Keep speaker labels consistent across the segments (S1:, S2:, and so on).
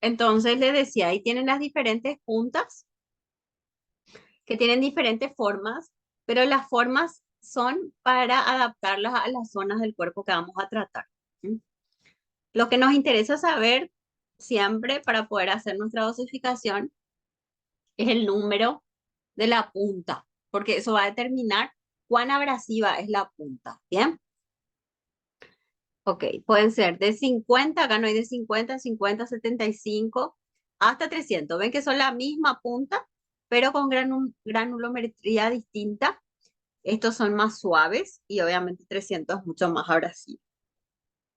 S1: Entonces les decía, ahí tienen las diferentes puntas que tienen diferentes formas, pero las formas son para adaptarlas a las zonas del cuerpo que vamos a tratar. ¿Mm? Lo que nos interesa saber siempre para poder hacer nuestra dosificación es el número de la punta, porque eso va a determinar cuán abrasiva es la punta. ¿Bien? Ok, pueden ser de 50, acá no hay de 50, 50, 75, hasta 300. Ven que son la misma punta, pero con granulometría distinta. Estos son más suaves y obviamente 300 es mucho más abrasivo.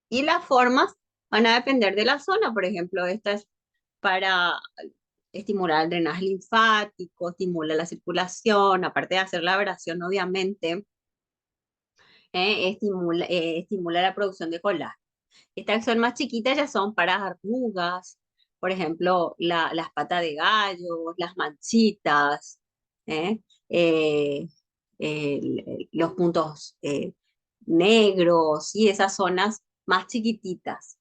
S1: Y las formas van a depender de la zona. Por ejemplo, esta es para estimular el drenaje linfático, estimula la circulación, aparte de hacer la abrasión, obviamente, estimula la producción de colágeno. Estas que son más chiquitas ya son para arrugas, por ejemplo, las patas de gallo, las manchitas, ¿eh? Eh, los puntos negros y esas zonas más chiquititas.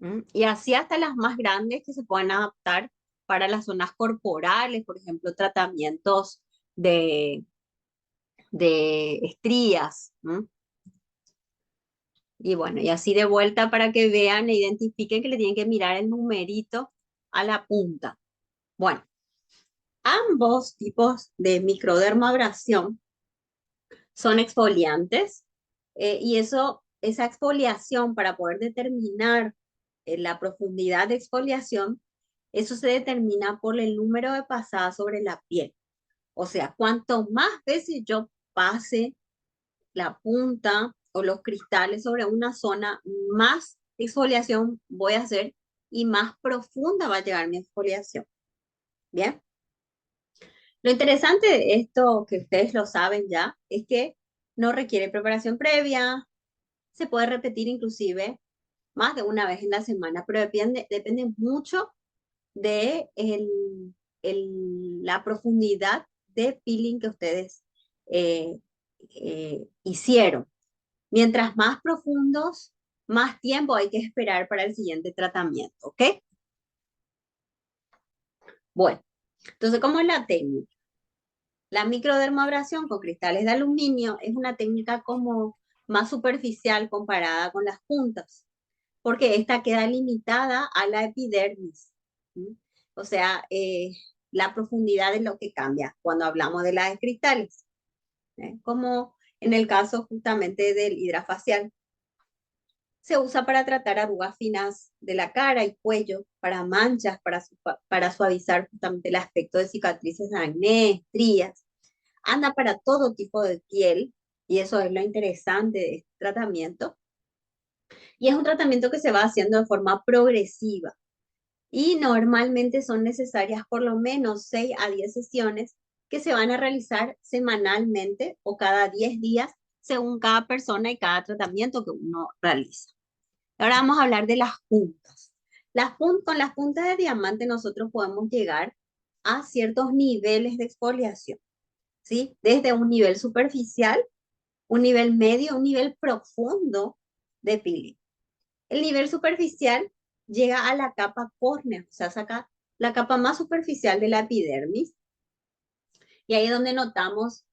S1: ¿M? Y así hasta las más grandes que se pueden adaptar para las zonas corporales, por ejemplo, tratamientos de, de estrías. ¿M? Y bueno, y así de vuelta para que vean e identifiquen que le tienen que mirar el numerito a la punta. Bueno, ambos tipos de microdermabrasión son exfoliantes y esa exfoliación para poder determinar la profundidad de exfoliación, eso se determina por el número de pasadas sobre la piel. O sea, cuanto más veces yo pase la punta o los cristales sobre una zona, más exfoliación voy a hacer y más profunda va a llegar mi exfoliación. Bien. Lo interesante de esto, que ustedes lo saben ya, es que no requiere preparación previa, se puede repetir inclusive más de una vez en la semana, pero depende mucho de la profundidad de peeling que ustedes eh, hicieron. Mientras más profundos, más tiempo hay que esperar para el siguiente tratamiento, ¿ok? Bueno, entonces, ¿cómo es la técnica? La microdermabrasión con cristales de aluminio es una técnica como más superficial comparada con las puntas, porque esta queda limitada a la epidermis. ¿Sí? O sea, la profundidad es lo que cambia cuando hablamos de las de cristales, como en el caso justamente del hidrafacial. Se usa para tratar arrugas finas de la cara y cuello, para manchas, para suavizar justamente el aspecto de cicatrices de acné, estrías. Anda para todo tipo de piel y eso es lo interesante de este tratamiento. Y es un tratamiento que se va haciendo de forma progresiva y normalmente son necesarias por lo menos 6 a 10 sesiones que se van a realizar semanalmente o cada 10 días según cada persona y cada tratamiento que uno realiza. Ahora vamos a hablar de las puntas. Con las puntas de diamante nosotros podemos llegar a ciertos niveles de exfoliación, ¿sí? Desde un nivel superficial, un nivel medio, un nivel profundo de peeling. El nivel superficial llega a la capa córnea, o sea, saca la capa más superficial de la epidermis. Y ahí es donde notamos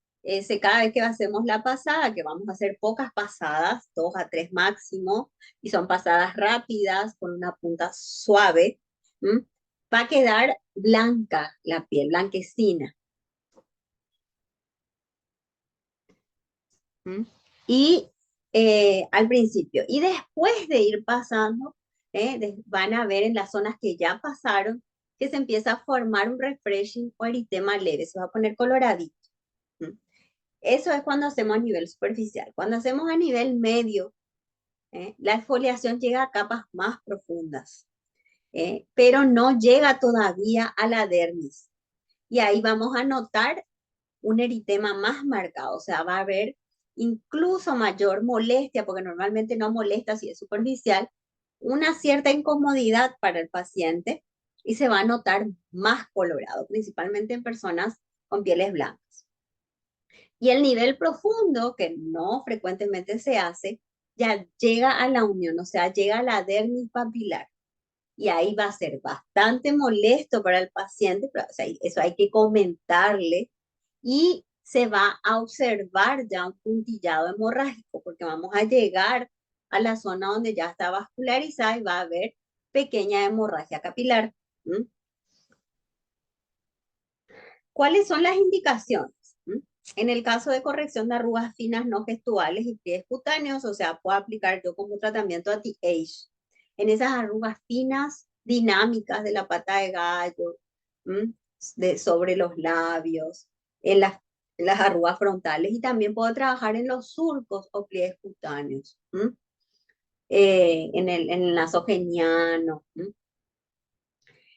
S1: cada vez que hacemos la pasada, que vamos a hacer pocas pasadas, 2 a 3 máximo, y son pasadas rápidas con una punta suave, ¿m? Va a quedar blanca la piel, blanquecina. ¿M? Y al principio, y después de ir pasando, van a ver en las zonas que ya pasaron que se empieza a formar un refreshing o eritema leve, se va a poner coloradito. ¿M? Eso es cuando hacemos a nivel superficial. Cuando hacemos a nivel medio, la exfoliación llega a capas más profundas, pero no llega todavía a la dermis. Y ahí vamos a notar un eritema más marcado, o sea, va a haber incluso mayor molestia, porque normalmente no molesta si es superficial, una cierta incomodidad para el paciente y se va a notar más colorado, principalmente en personas con pieles blancas. Y el nivel profundo, que no frecuentemente se hace, ya llega a la unión, o sea, llega a la dermis papilar. Y ahí va a ser bastante molesto para el paciente, pero, o sea, eso hay que comentarle y se va a observar ya un puntillado hemorrágico, porque vamos a llegar a la zona donde ya está vascularizada y va a haber pequeña hemorragia capilar. ¿Mm? ¿Cuáles son las indicaciones? ¿Mm? En el caso de corrección de arrugas finas no gestuales y pliegues cutáneos, o sea, puedo aplicar yo como tratamiento anti-age en esas arrugas finas dinámicas de la pata de gallo, ¿m? Sobre los labios, en las arrugas frontales, y también puedo trabajar en los surcos o pliegues cutáneos, en el nasogeniano.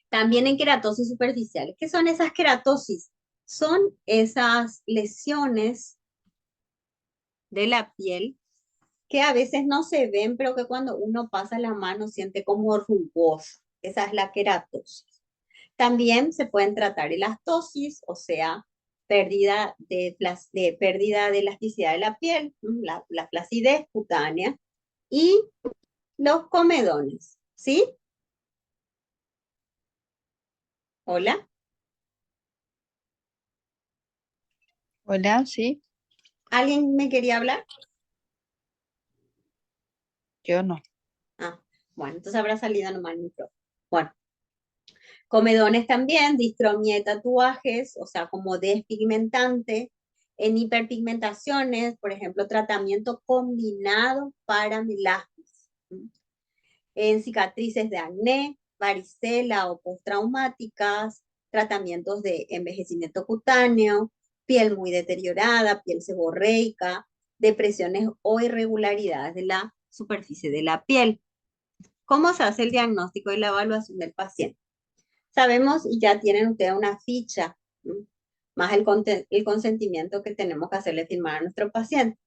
S1: También en queratosis superficiales. ¿Qué son esas queratosis? Son esas lesiones de la piel que a veces no se ven, pero que cuando uno pasa la mano siente como rugosa. Esa es la queratosis. También se pueden tratar elastosis, o sea, pérdida de elasticidad de la piel, la flacidez cutánea y los comedones. ¿Sí? Hola.
S2: Hola, sí,
S1: ¿Alguien me quería hablar?
S2: yo no.
S1: Ah, bueno, entonces habrá salido nomás el micrófono. Bueno, comedones también, distromía de tatuajes, o sea, como despigmentante. En hiperpigmentaciones, por ejemplo, tratamiento combinado para melasmas. En cicatrices de acné, varicela o postraumáticas, tratamientos de envejecimiento cutáneo, piel muy deteriorada, piel seborreica, depresiones o irregularidades de la superficie de la piel. ¿Cómo se hace el diagnóstico y la evaluación del paciente? Sabemos y ya tienen ustedes una ficha, ¿m? Más el consentimiento que tenemos que hacerle firmar a nuestro paciente.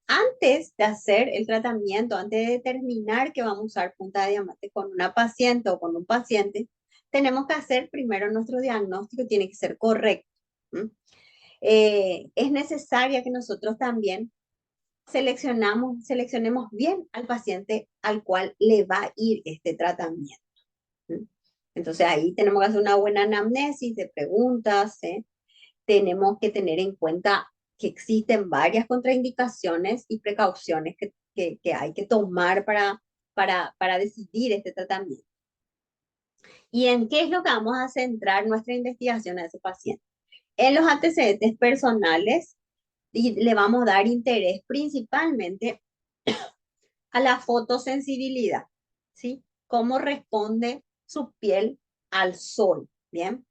S1: Antes de hacer el tratamiento, antes de determinar que vamos a usar punta de diamante con una paciente o con un paciente, tenemos que hacer primero nuestro diagnóstico, tiene que ser correcto. Es necesaria que nosotros también seleccionemos bien al paciente al cual le va a ir este tratamiento. Entonces ahí tenemos que hacer una buena anamnesis de preguntas, ¿eh? Tenemos que tener en cuenta que existen varias contraindicaciones y precauciones que hay que tomar para decidir este tratamiento. ¿Y en qué es lo que vamos a centrar nuestra investigación a ese paciente? En los antecedentes personales y le vamos a dar interés principalmente a la fotosensibilidad, ¿sí? Cómo responde su piel al sol, ¿bien?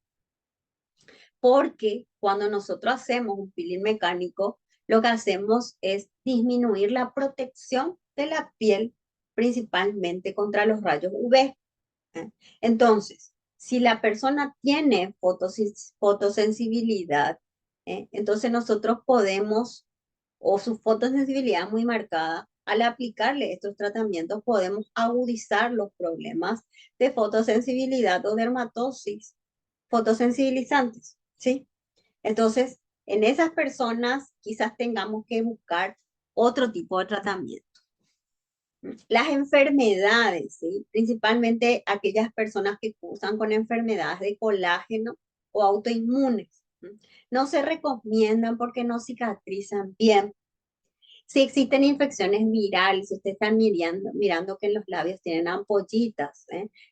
S1: Porque cuando nosotros hacemos un peeling mecánico, lo que hacemos es disminuir la protección de la piel, principalmente contra los rayos UV. ¿Eh? Entonces, si la persona tiene fotosensibilidad, entonces nosotros podemos, o su fotosensibilidad muy marcada, al aplicarle estos tratamientos podemos agudizar los problemas de fotosensibilidad o dermatosis fotosensibilizantes, ¿sí? Entonces, en esas personas quizás tengamos que buscar otro tipo de tratamiento. Las enfermedades, ¿sí? Principalmente aquellas personas que cursan con enfermedades de colágeno o autoinmunes, no se recomiendan porque no cicatrizan bien. Si existen infecciones virales, si ustedes están mirando que en los labios tienen ampollitas,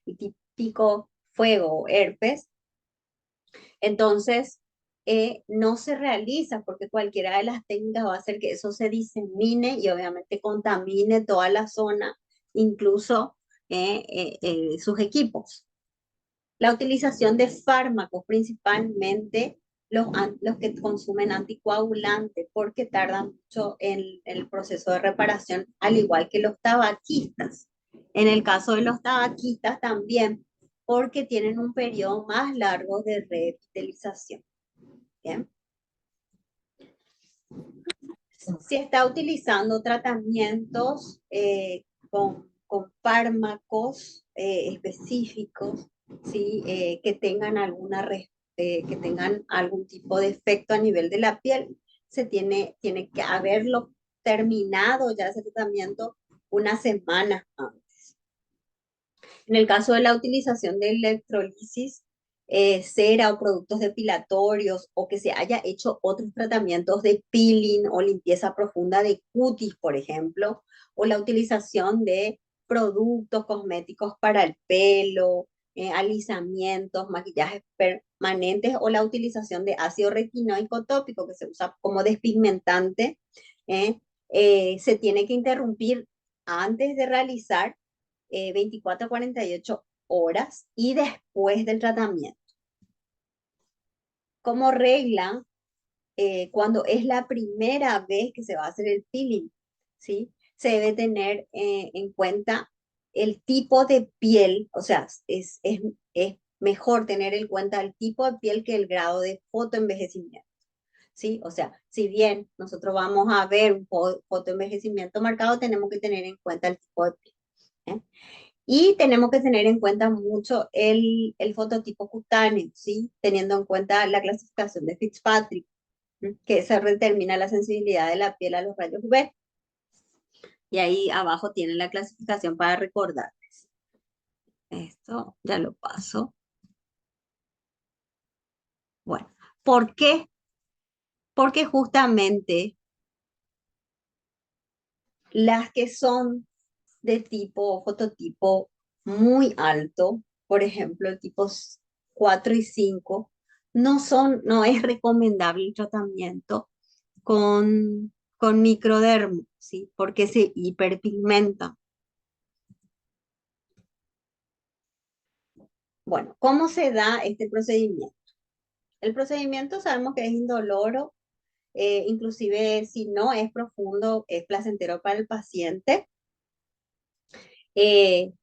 S1: y típico fuego, herpes, entonces, no se realiza porque cualquiera de las técnicas va a hacer que eso se disemine y obviamente contamine toda la zona, incluso sus equipos. La utilización de fármacos, principalmente los que consumen anticoagulantes, porque tardan mucho en el proceso de reparación, al igual que los tabaquistas. En el caso de los tabaquistas también, porque tienen un periodo más largo de revitalización. ¿Bien? Si está utilizando tratamientos con fármacos específicos, ¿sí? Que tengan algún tipo de efecto a nivel de la piel, tiene que haberlo terminado ya ese tratamiento una semana antes. En el caso de la utilización de electrolisis, cera o productos depilatorios o que se haya hecho otros tratamientos de peeling o limpieza profunda de cutis, por ejemplo, o la utilización de productos cosméticos para el pelo, alisamientos, maquillajes permanentes o la utilización de ácido retinoico tópico que se usa como despigmentante, ¿eh? Se tiene que interrumpir antes de realizar 24 a 48 horas y después del tratamiento. Como regla, cuando es la primera vez que se va a hacer el peeling, ¿sí? Se debe tener en cuenta el tipo de piel, o sea, es mejor tener en cuenta el tipo de piel que el grado de fotoenvejecimiento, ¿sí? O sea, si bien nosotros vamos a ver un fotoenvejecimiento marcado, tenemos que tener en cuenta el tipo de piel. ¿Eh? Y tenemos que tener en cuenta mucho el fototipo cutáneo, ¿sí? Teniendo en cuenta la clasificación de Fitzpatrick, ¿m? Que se determina la sensibilidad de la piel a los rayos UV. Y ahí abajo tienen la clasificación para recordarles. Esto ya lo paso. Bueno, ¿por qué? Porque justamente las que son de tipo, fototipo muy alto, por ejemplo, el tipo 4 y 5 no es recomendable el tratamiento con microdermo, ¿sí? Porque se hiperpigmenta. Bueno, ¿cómo se da este procedimiento? El procedimiento sabemos que es indoloro, inclusive si no es profundo, es placentero para el paciente.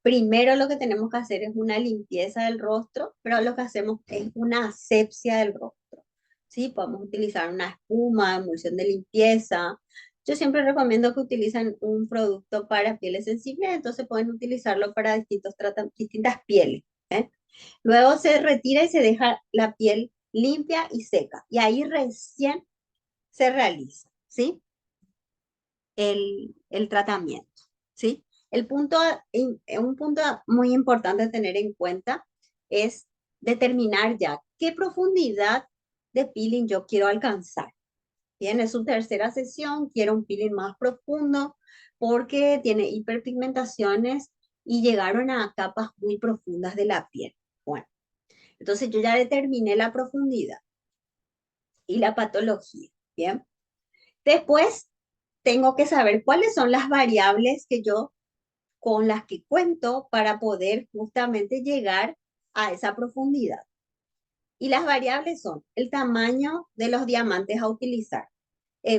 S1: Primero lo que tenemos que hacer es una limpieza del rostro, pero lo que hacemos es una asepsia del rostro. ¿Sí? Podemos utilizar una espuma, emulsión de limpieza. Yo siempre recomiendo que utilicen un producto para pieles sensibles, entonces pueden utilizarlo para distintas pieles. ¿Eh? Luego se retira y se deja la piel limpia y seca. Y ahí recién se realiza, ¿sí? El tratamiento, ¿sí? Un punto muy importante a tener en cuenta es determinar ya qué profundidad de peeling yo quiero alcanzar. Bien, es su tercera sesión, quiero un peeling más profundo porque tiene hiperpigmentaciones y llegaron a capas muy profundas de la piel. Bueno, entonces yo ya determiné la profundidad y la patología. Bien, después tengo que saber cuáles son las variables que yo con las que cuento para poder justamente llegar a esa profundidad. Y las variables son el tamaño de los diamantes a utilizar.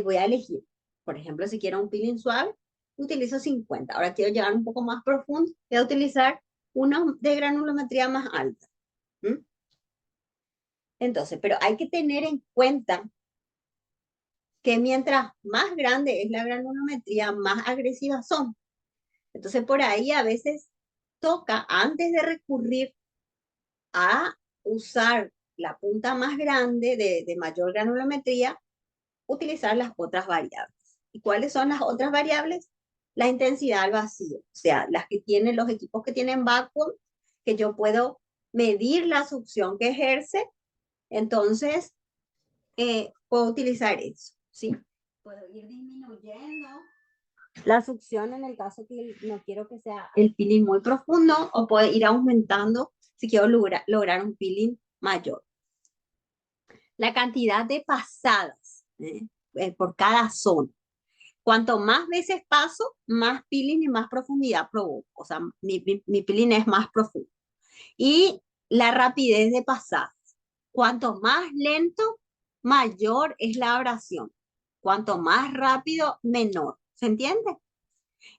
S1: Voy a elegir, por ejemplo, si quiero un peeling suave, utilizo 50. Ahora quiero llegar un poco más profundo, voy a utilizar uno de granulometría más alta. ¿Mm? Entonces, pero hay que tener en cuenta que mientras más grande es la granulometría, más agresivas son. Entonces, por ahí a veces toca, antes de recurrir a usar la punta más grande de mayor granulometría, utilizar las otras variables. ¿Y cuáles son las otras variables? La intensidad al vacío, o sea, las que tienen los equipos que tienen vacuum, que yo puedo medir la succión que ejerce, entonces puedo utilizar eso, ¿sí? Puedo ir disminuyendo la succión en el caso que no quiero que sea el peeling muy profundo o puede ir aumentando si quiero lograr un peeling mayor. La cantidad de pasadas por cada zona. Cuanto más veces paso, más peeling y más profundidad provoco. O sea, mi peeling es más profundo. Y la rapidez de pasadas. Cuanto más lento, mayor es la abrasión. Cuanto más rápido, menor. ¿Se entiende?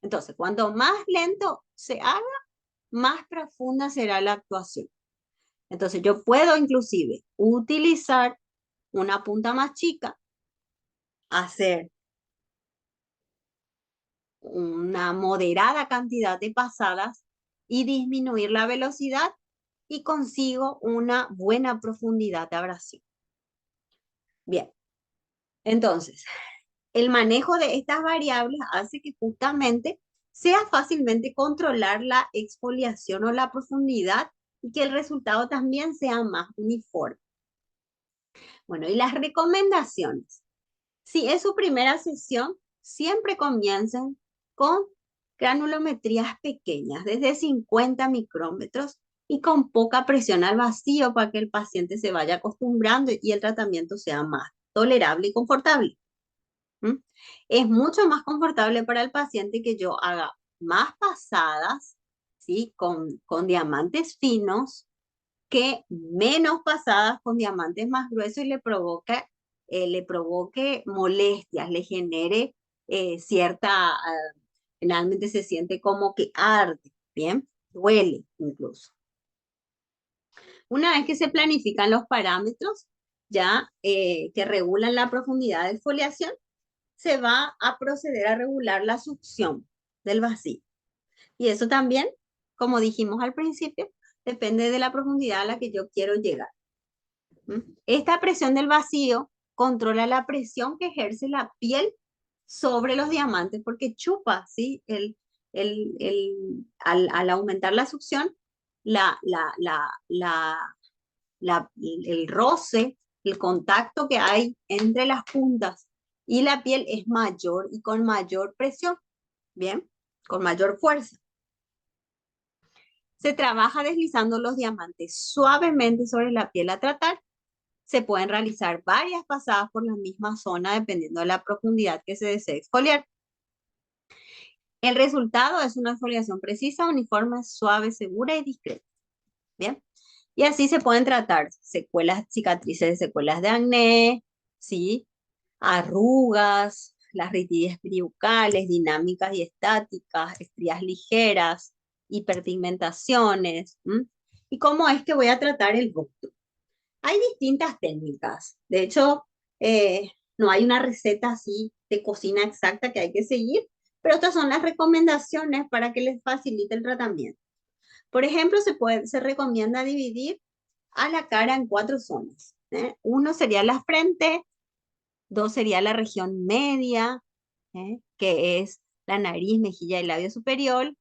S1: Entonces, cuanto más lento se haga, más profunda será la actuación. Entonces, yo puedo inclusive utilizar una punta más chica, hacer una moderada cantidad de pasadas y disminuir la velocidad y consigo una buena profundidad de abrasión. Bien, entonces, el manejo de estas variables hace que justamente sea fácilmente controlar la exfoliación o la profundidad y que el resultado también sea más uniforme. Bueno, y las recomendaciones. Si es su primera sesión, siempre comiencen con granulometrías pequeñas, desde 50 micrómetros y con poca presión al vacío para que el paciente se vaya acostumbrando y el tratamiento sea más tolerable y confortable. ¿Mm? Es mucho más confortable para el paciente que yo haga más pasadas, ¿sí? Con diamantes finos que menos pasadas con diamantes más gruesos y le provoque molestias, le genere cierta, finalmente se siente como que arde, ¿bien? Duele incluso. Una vez que se planifican los parámetros ya que regulan la profundidad de exfoliación, se va a proceder a regular la succión del vacío. Y eso también, como dijimos al principio, depende de la profundidad a la que yo quiero llegar. Esta presión del vacío controla la presión que ejerce la piel sobre los diamantes porque chupa, ¿sí? Al aumentar la succión, la, la, la, la, el roce, el contacto que hay entre las puntas y la piel es mayor y con mayor presión, ¿bien? Con mayor fuerza. Se trabaja deslizando los diamantes suavemente sobre la piel a tratar. Se pueden realizar varias pasadas por la misma zona dependiendo de la profundidad que se desee exfoliar. El resultado es una exfoliación precisa, uniforme, suave, segura y discreta. Bien. Y así se pueden tratar secuelas, cicatrices de secuelas de acné, ¿sí? Arrugas, las ritidez peribucales, dinámicas y estáticas, estrías ligeras, hiperpigmentaciones. ¿Y cómo es que voy a tratar el rostro? Hay distintas técnicas. De hecho, no hay una receta así de cocina exacta que hay que seguir, pero estas son las recomendaciones para que les facilite el tratamiento. Por ejemplo, se recomienda dividir a la cara en 4 zonas. Uno sería la frente, dos sería la región media, que es la nariz, mejilla y labio superior.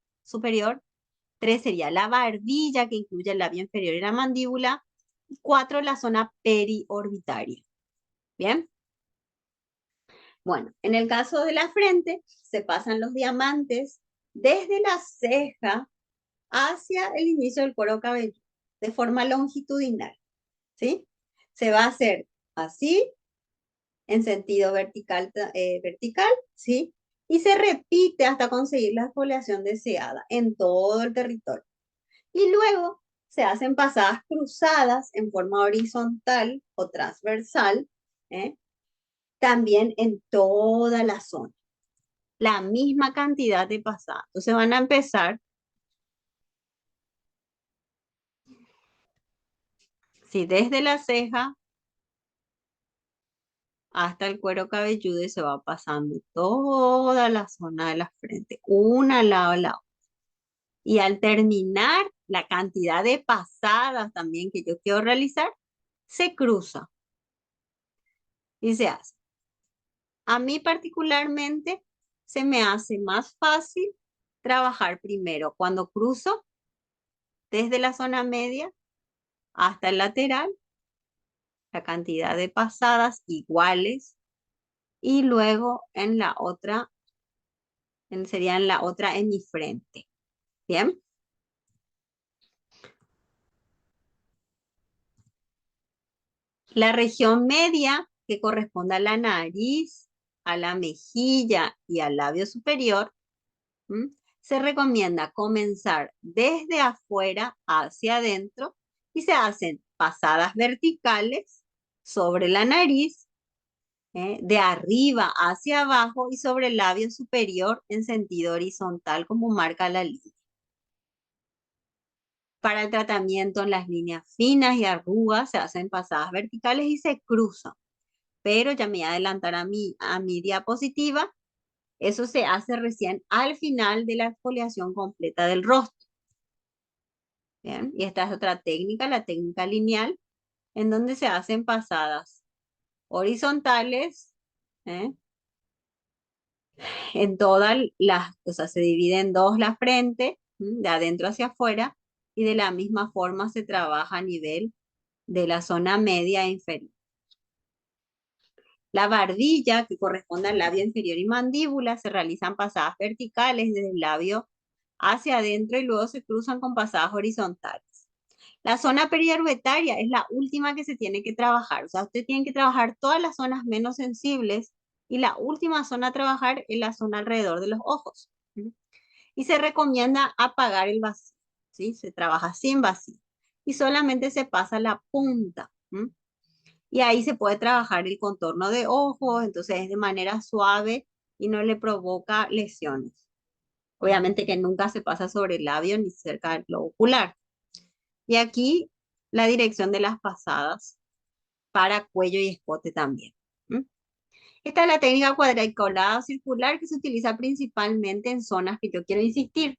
S1: Tres sería la barbilla, que incluye el labio inferior y la mandíbula. Y cuatro, la zona periorbitaria. Bien. Bueno, en el caso de la frente, se pasan los diamantes desde la ceja hacia el inicio del cuero cabelludo, de forma longitudinal, ¿sí? Se va a hacer así, en sentido vertical, ¿sí? Y se repite hasta conseguir la exfoliación deseada en todo el territorio. Y luego se hacen pasadas cruzadas en forma horizontal o transversal, ¿eh? También en toda la zona. La misma cantidad de pasadas. Entonces van a empezar, ¿sí? Desde la ceja hasta el cuero cabelludo y se va pasando toda la zona de la frente, una al lado de la otra. Y al terminar, la cantidad de pasadas también que yo quiero realizar, se cruza y se hace. A mí particularmente se me hace más fácil trabajar primero cuando cruzo desde la zona media hasta el lateral, la cantidad de pasadas iguales, y luego en la otra, sería en la otra en mi frente. Bien. La región media, que corresponde a la nariz, a la mejilla y al labio superior, se recomienda comenzar desde afuera hacia adentro y se hacen pasadas verticales sobre la nariz, de arriba hacia abajo y sobre el labio superior en sentido horizontal como marca la línea. Para el tratamiento en las líneas finas y arrugas se hacen pasadas verticales y se cruzan. Pero ya me voy a adelantar a mi diapositiva. Eso se hace recién al final de la exfoliación completa del rostro. Bien, y esta es otra técnica, la técnica lineal, en donde se hacen pasadas horizontales, ¿eh? En todas las, o sea, se divide en dos la frente, de adentro hacia afuera, y de la misma forma se trabaja a nivel de la zona media e inferior. La barbilla, que corresponde al labio inferior y mandíbula, se realizan pasadas verticales desde el labio hacia adentro y luego se cruzan con pasadas horizontales. La zona periorbetaria es la última que se tiene que trabajar. O sea, usted tiene que trabajar todas las zonas menos sensibles y la última zona a trabajar es la zona alrededor de los ojos. ¿Sí? Y se recomienda apagar el vacío. ¿Sí? Se trabaja sin vacío. Y solamente se pasa la punta. ¿Sí? Y ahí se puede trabajar el contorno de ojos, entonces es de manera suave y no le provoca lesiones. Obviamente que nunca se pasa sobre el labio ni cerca del globo ocular. Y aquí la dirección de las pasadas para cuello y escote también. ¿Mm? Esta es la técnica cuadriculada o circular que se utiliza principalmente en zonas que yo quiero insistir.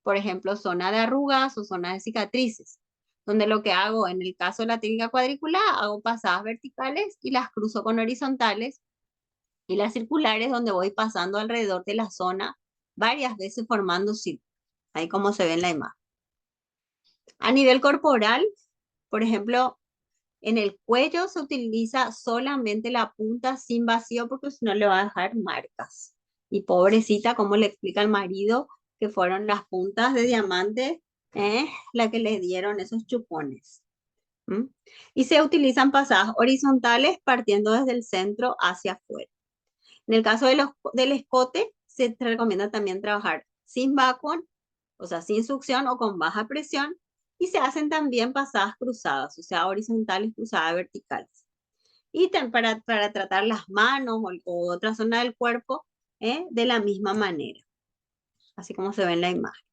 S1: Por ejemplo, zona de arrugas o zona de cicatrices, donde lo que hago en el caso de la técnica cuadriculada, hago pasadas verticales y las cruzo con horizontales, y las circulares donde voy pasando alrededor de la zona varias veces formando círculos, ahí como se ve en la imagen. A nivel corporal, por ejemplo, en el cuello se utiliza solamente la punta sin vacío porque si no le va a dejar marcas. Y pobrecita, como le explica al marido que fueron las puntas de diamante la que le dieron esos chupones. ¿Mm? Y se utilizan pasadas horizontales partiendo desde el centro hacia afuera. En el caso del escote, se recomienda también trabajar sin vacuum, o sea, sin succión o con baja presión, y se hacen también pasadas cruzadas, o sea, horizontales cruzadas verticales. Y para tratar las manos o otra zona del cuerpo, de la misma manera, así como se ve en la imagen.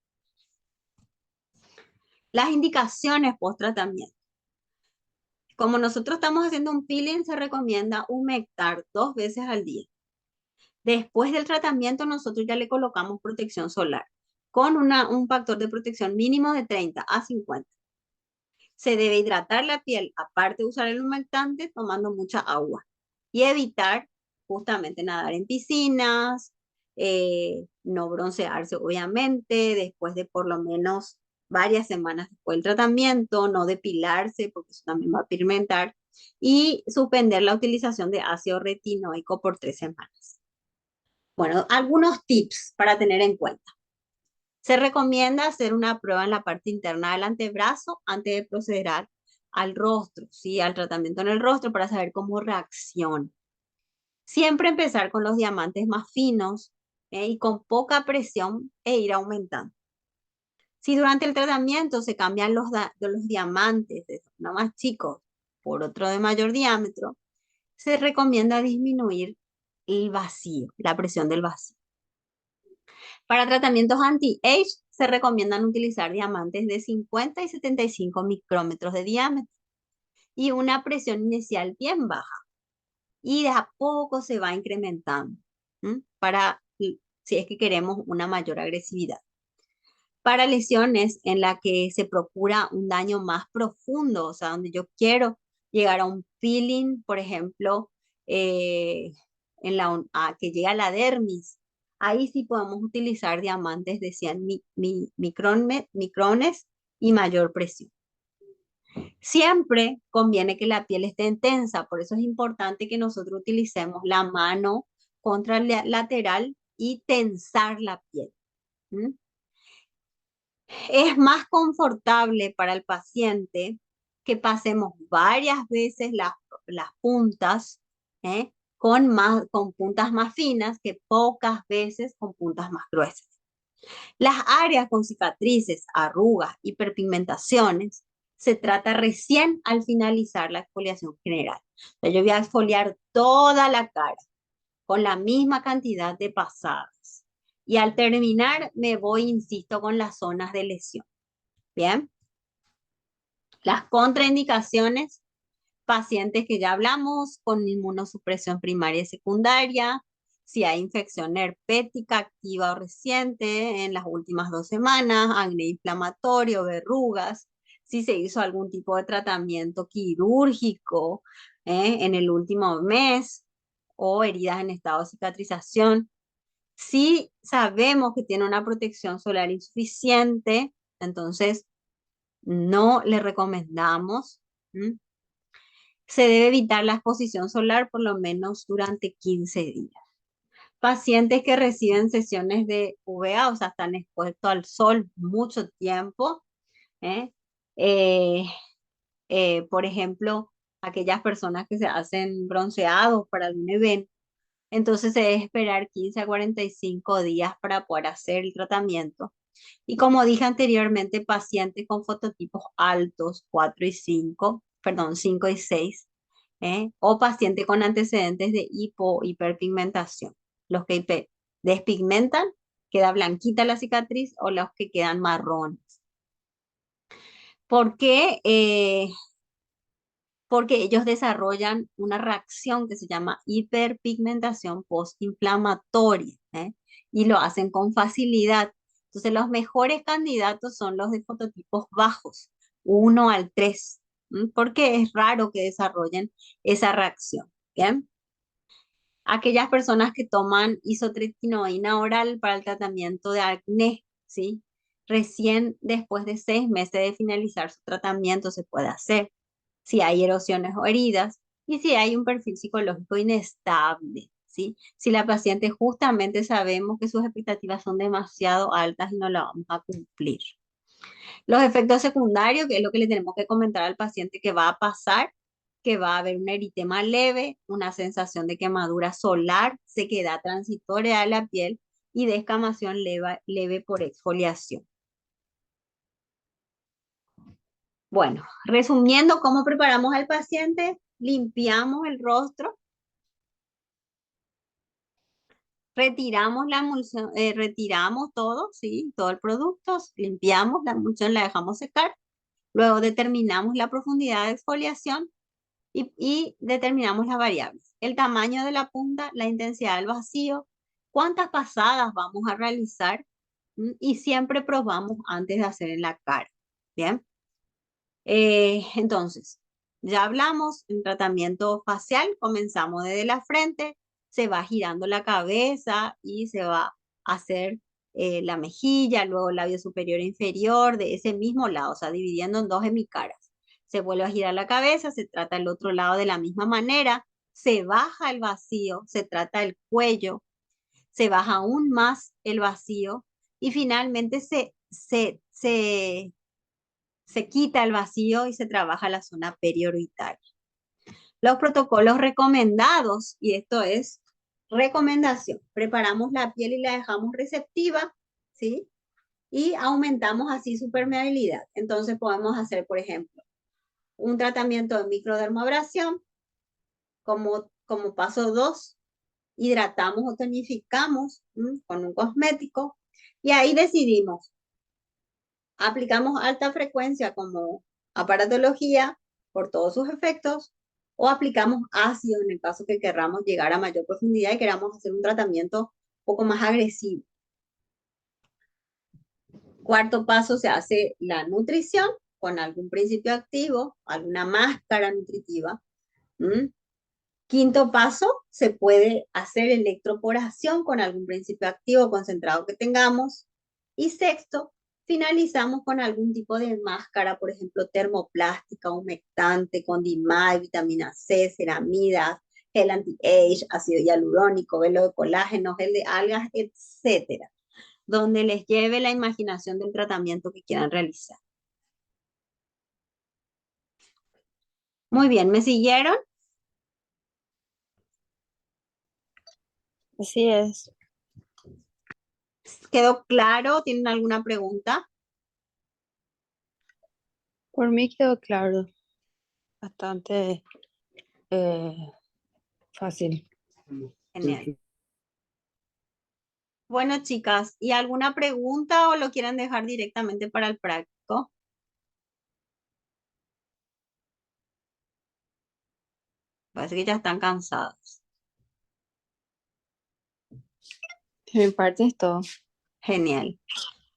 S1: Las indicaciones post tratamiento. Como nosotros estamos haciendo un peeling, se recomienda humectar 2 veces al día. Después del tratamiento, nosotros ya le colocamos protección solar con un factor de protección mínimo de 30 a 50. Se debe hidratar la piel, aparte de usar el humectante, tomando mucha agua y evitar justamente nadar en piscinas, no broncearse, obviamente, después de por lo menos varias semanas después del tratamiento, no depilarse, porque eso también va a pigmentar, y suspender la utilización de ácido retinoico por 3 semanas. Bueno, algunos tips para tener en cuenta. Se recomienda hacer una prueba en la parte interna del antebrazo antes de proceder al rostro, ¿sí? Al tratamiento en el rostro para saber cómo reacciona. Siempre empezar con los diamantes más finos y con poca presión e ir aumentando. Si durante el tratamiento se cambian los diamantes de uno más chicos por otro de mayor diámetro, se recomienda disminuir el vacío, la presión del vacío. Para tratamientos anti-age se recomiendan utilizar diamantes de 50 y 75 micrómetros de diámetro y una presión inicial bien baja. Y de a poco se va incrementando para si es que queremos una mayor agresividad. Para lesiones en las que se procura un daño más profundo, o sea, donde yo quiero llegar a un peeling, por ejemplo, que llega a la dermis, ahí sí podemos utilizar diamantes de 100 micrones y mayor presión. Siempre conviene que la piel esté tensa, por eso es importante que nosotros utilicemos la mano contralateral y tensar la piel. ¿Mm? Es más confortable para el paciente que pasemos varias veces las puntas con puntas más finas que pocas veces con puntas más gruesas. Las áreas con cicatrices, arrugas, hiperpigmentaciones, se trata recién al finalizar la exfoliación general. O sea, yo voy a exfoliar toda la cara con la misma cantidad de pasadas. Y al terminar me voy, insisto, con las zonas de lesión. Bien. Las contraindicaciones, pacientes que ya hablamos con inmunosupresión primaria y secundaria, si hay infección herpética activa o reciente en las últimas 2 semanas, acné inflamatorio, verrugas, si se hizo algún tipo de tratamiento quirúrgico en el último mes o heridas en estado de cicatrización, Si sabemos que tiene una protección solar insuficiente, entonces no le recomendamos. ¿M? Se debe evitar la exposición solar por lo menos durante 15 días. Pacientes que reciben sesiones de UVA, o sea, están expuestos al sol mucho tiempo, ¿eh? Eh, por ejemplo, aquellas personas que se hacen bronceados para algún evento, entonces se debe esperar 15 a 45 días para poder hacer el tratamiento. Y como dije anteriormente, pacientes con fototipos altos, 4 y 5, perdón, 5 y 6, o pacientes con antecedentes de hiperpigmentación. Los que despigmentan, queda blanquita la cicatriz, o los que quedan marrones. ¿Por qué? Porque ellos desarrollan una reacción que se llama hiperpigmentación postinflamatoria, y lo hacen con facilidad. Entonces, los mejores candidatos son los de fototipos bajos, 1 al 3, porque es raro que desarrollen esa reacción. ¿Bien? Aquellas personas que toman isotretinoína oral para el tratamiento de acné, ¿sí? Recién después de 6 meses de finalizar su tratamiento se puede hacer si hay erosiones o heridas y si hay un perfil psicológico inestable, ¿sí? Si la paciente justamente sabemos que sus expectativas son demasiado altas y no la vamos a cumplir. Los efectos secundarios, que es lo que le tenemos que comentar al paciente que va a pasar, que va a haber un eritema leve, una sensación de quemadura solar, sequedad transitoria de la piel y descamación leve por exfoliación. Bueno, resumiendo cómo preparamos al paciente, limpiamos el rostro, retiramos la emulsión, retiramos todo, ¿sí? Todo el producto, limpiamos la emulsión, la dejamos secar, luego determinamos la profundidad de exfoliación y determinamos las variables. El tamaño de la punta, la intensidad del vacío, cuántas pasadas vamos a realizar, y siempre probamos antes de hacer en la cara. Bien. Entonces, ya hablamos en tratamiento facial, comenzamos desde la frente, se va girando la cabeza y se va a hacer la mejilla, luego el labio superior e inferior de ese mismo lado, o sea, dividiendo en dos hemicaras. Se vuelve a girar la cabeza, se trata el otro lado de la misma manera, se baja el vacío, se trata el cuello, se baja aún más el vacío y finalmente se quita el vacío y se trabaja la zona periorbitaria. Los protocolos recomendados, y esto es recomendación, preparamos la piel y la dejamos receptiva, ¿sí? Y aumentamos así su permeabilidad. Entonces podemos hacer, por ejemplo, un tratamiento de microdermoabrasión, como paso 2, hidratamos o tonificamos con un cosmético, y ahí decidimos, aplicamos alta frecuencia como aparatología por todos sus efectos, o aplicamos ácido en el caso que querramos llegar a mayor profundidad y queramos hacer un tratamiento un poco más agresivo. Cuarto paso, se hace la nutrición con algún principio activo, alguna máscara nutritiva. Quinto paso, se puede hacer electroporación con algún principio activo concentrado que tengamos. Y sexto, finalizamos con algún tipo de máscara, por ejemplo, termoplástica, humectante, con DMAI, vitamina C, ceramidas, gel anti-age, ácido hialurónico, velo de colágeno, gel de algas, etcétera, donde les lleve la imaginación del tratamiento que quieran realizar. Muy bien, ¿me siguieron?
S2: Así es.
S1: ¿Quedó claro? ¿Tienen alguna pregunta?
S2: Por mí quedó claro, bastante eh, fácil.
S1: Genial. Bueno, chicas, ¿y alguna pregunta o lo quieren dejar directamente para el práctico? Parece que ya están cansados.
S2: De mi parte es todo.
S1: Genial.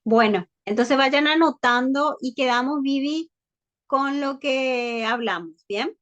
S1: Bueno, entonces vayan anotando y quedamos, Vivi, con lo que hablamos, ¿bien?